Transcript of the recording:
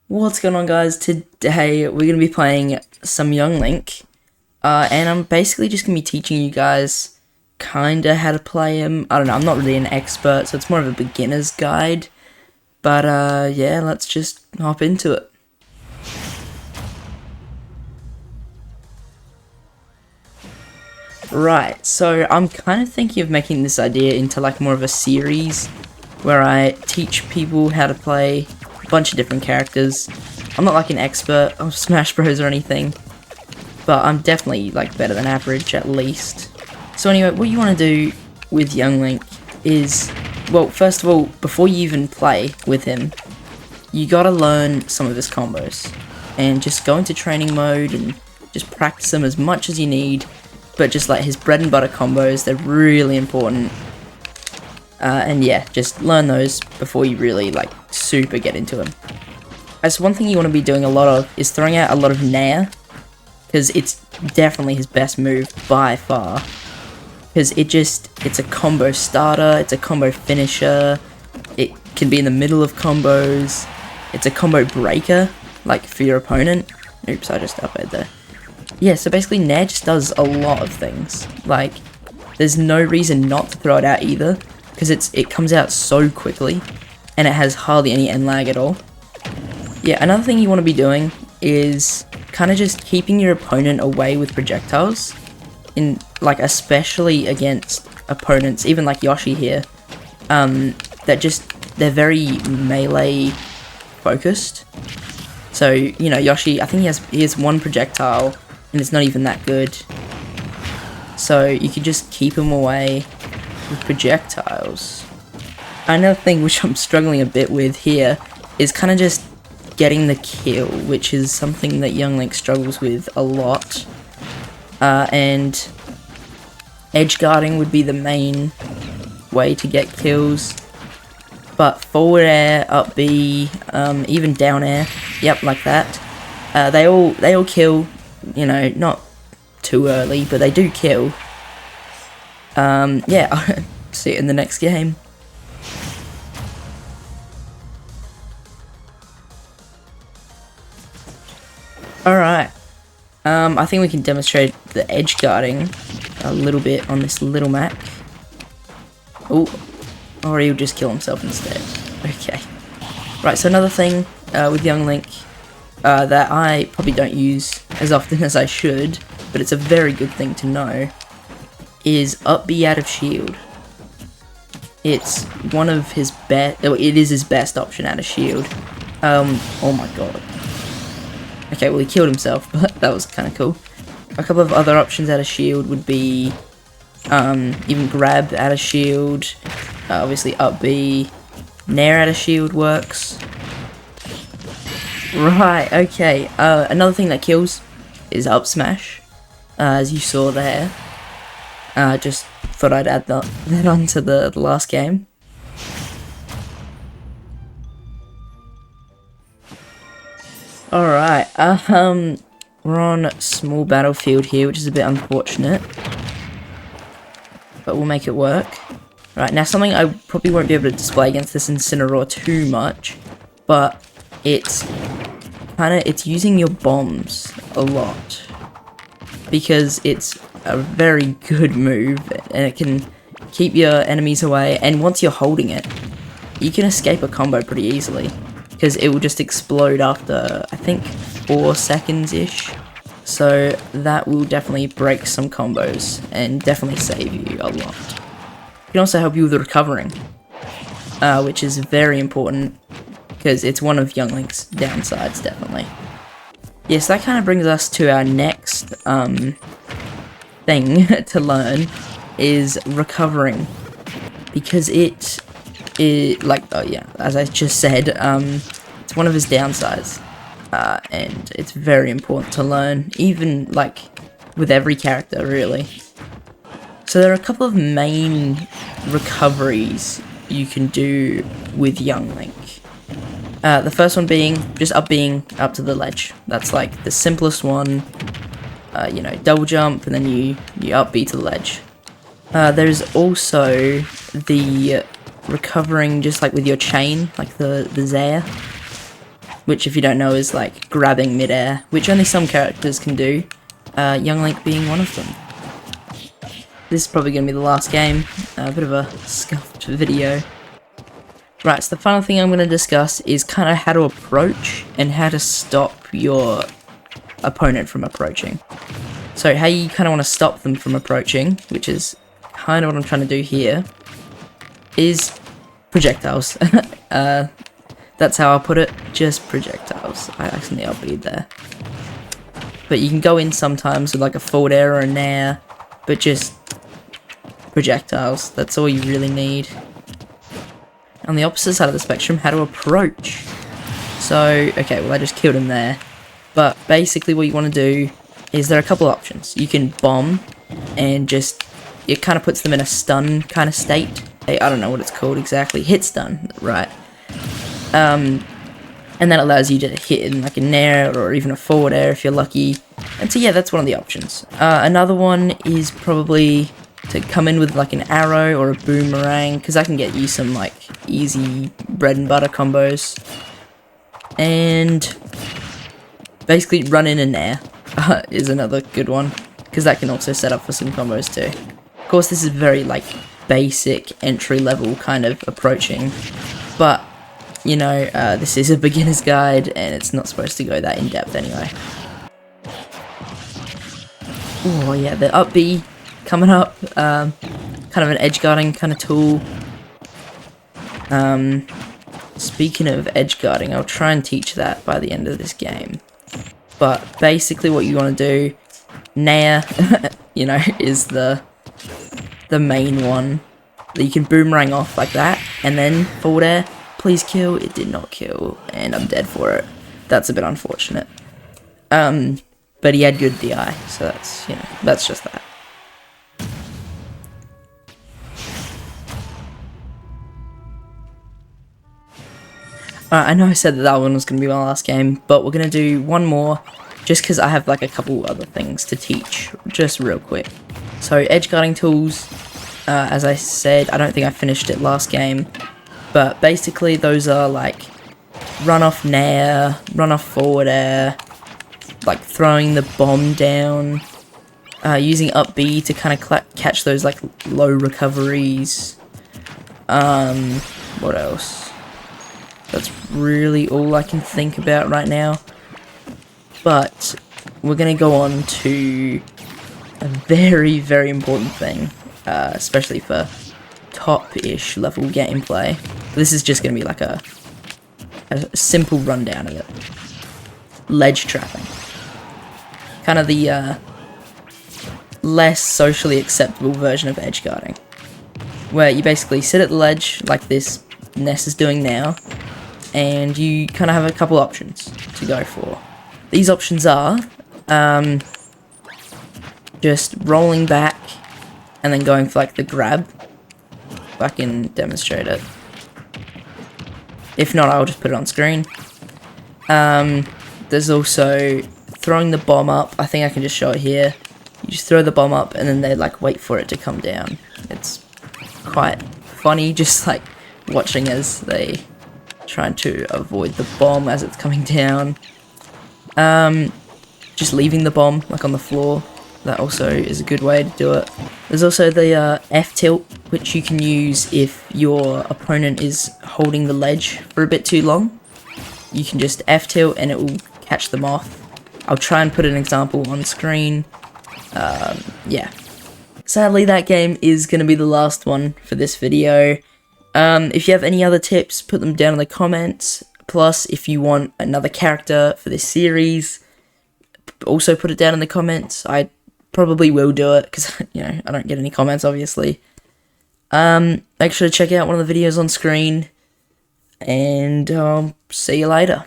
What's going on, guys? Today we're going to be playing some Young Link, and I'm basically just going to be teaching you guys kinda how to play him. I don't know, I'm not really an expert, so it's more of a beginner's guide, but yeah, let's just hop into it. Right, so I'm kind of thinking of making this idea into like more of a series where I teach people how to play a bunch of different characters. I'm not like an expert of Smash Bros or anything, but I'm definitely like better than average at least. So anyway, what you want to do with Young Link is, well, first of all, before you even play with him, you gotta learn some of his combos and just go into training mode and just practice them as much as you need. But just like his bread and butter combos, they're really important. And yeah, just learn those before you really like super get into him. As one thing you want to be doing a lot of is throwing out a lot of Nair, because it's definitely his best move by far. Because it's a combo starter, it's a combo finisher, it can be in the middle of combos, it's a combo breaker, like for your opponent. Oops, I just up-aired there. Yeah, so basically Nair just does a lot of things. Like, there's no reason not to throw it out either, because it comes out so quickly, and it has hardly any end lag at all. Yeah, another thing you want to be doing is kind of just keeping your opponent away with projectiles, like especially against opponents, even like Yoshi here, they're very melee focused. So, you know, Yoshi, I think he has one projectile, and it's not even that good. So you can just keep him away with projectiles. Another thing which I'm struggling a bit with here is kind of just getting the kill, which is something that Young Link struggles with a lot. And edge guarding would be the main way to get kills. But forward air, up B, even down air, yep, like that. They all kill. You know, not too early, but they do kill. Yeah, I'll see you in the next game. Alright, I think we can demonstrate the edge guarding a little bit on this little Mac. Oh, or he'll just kill himself instead. Okay. Right, so another thing with Young Link that I probably don't use as often as I should, but it's a very good thing to know, is up B out of shield. It's one of his best, it is his best option out of shield. Oh my god. Okay, well he killed himself, but that was kind of cool. A couple of other options out of shield would be even grab out of shield, obviously up B, Nair out of shield works. Right, okay, another thing that kills is up smash, as you saw there. Just thought I'd add that onto the last game. Alright, we're on small battlefield here, which is a bit unfortunate, but we'll make it work. Right, now something I probably won't be able to display against this Incineroar too much, but it's using your bombs a lot, because it's a very good move, and it can keep your enemies away, and once you're holding it, you can escape a combo pretty easily, because it will just explode after, I think, 4 seconds-ish. So that will definitely break some combos, and definitely save you a lot. It can also help you with recovering, which is very important, because it's one of Young Link's downsides, definitely. Yes, that kind of brings us to our next thing to learn, is recovering, because it like, oh yeah, as I just said, it's one of his downsides, and it's very important to learn, even like with every character really. So there are a couple of main recoveries you can do with Young Link. The first one being just being up to the ledge. That's like the simplest one. You know, double jump and then you up B to the ledge. There's also the recovering just like with your chain, like the Zaire. which if you don't know is like grabbing midair, which only some characters can do, Young Link being one of them. This is probably going to be the last game, a bit of a scuffed video. Right, so the final thing I'm going to discuss is kind of how to approach and how to stop your opponent from approaching. So how you kind of want to stop them from approaching, which is kind of what I'm trying to do here, is projectiles. That's how I'll put it, just projectiles. I accidentally RB'd there. But you can go in sometimes with like a forward air or a nair, but just projectiles, that's all you really need. On the opposite side of the spectrum, how to approach. So, okay, well I just killed him there. But basically what you want to do is there are a couple of options. You can bomb and just, it kind of puts them in a stun kind of state. I don't know what it's called exactly. Hit stun, right. And that allows you to hit in like a nair or even a forward air if you're lucky. And so yeah, that's one of the options. Another one is probably to come in with like an arrow or a boomerang, because I can get you some like easy bread and butter combos. And basically run in an air is another good one, because that can also set up for some combos too. Of course, this is very like basic entry level kind of approaching, but you know, this is a beginner's guide and it's not supposed to go that in depth anyway. Oh yeah, the up B coming up, kind of an edge guarding kind of tool. Speaking of edge guarding, I'll try and teach that by the end of this game. But basically what you want to do, nair, you know, is the main one that you can boomerang off like that, and then forward air, please kill. It did not kill, and I'm dead for it. That's a bit unfortunate. But he had good DI, so that's, you know, that's just that. I know I said that one was going to be my last game, but we're going to do one more, just because I have like a couple other things to teach, just real quick. So, edge guarding tools, as I said, I don't think I finished it last game, but basically those are like run off nair, run off forward air, like throwing the bomb down, using up B to kind of catch those like low recoveries. What else? That's really all I can think about right now. But we're going to go on to a very, very important thing, especially for top-ish level gameplay. This is just going to be like a simple rundown of it. Ledge trapping. Kind of the less socially acceptable version of edge guarding, where you basically sit at the ledge like this Ness is doing now, and you kind of have a couple options to go for. These options are just rolling back and then going for like the grab. If I can demonstrate it. If not, I'll just put it on screen. There's also throwing the bomb up. I think I can just show it here. You just throw the bomb up and then they like wait for it to come down. It's quite funny, just like watching as they trying to avoid the bomb as it's coming down. Just leaving the bomb like on the floor. That also is a good way to do it. There's also the F tilt, which you can use if your opponent is holding the ledge for a bit too long. You can just F tilt and it will catch them off. I'll try and put an example on screen. Yeah. Sadly, that game is going to be the last one for this video. If you have any other tips, put them down in the comments. Plus, if you want another character for this series, also put it down in the comments. I probably will do it, because, you know, I don't get any comments, obviously. Make sure to check out one of the videos on screen, and see you later.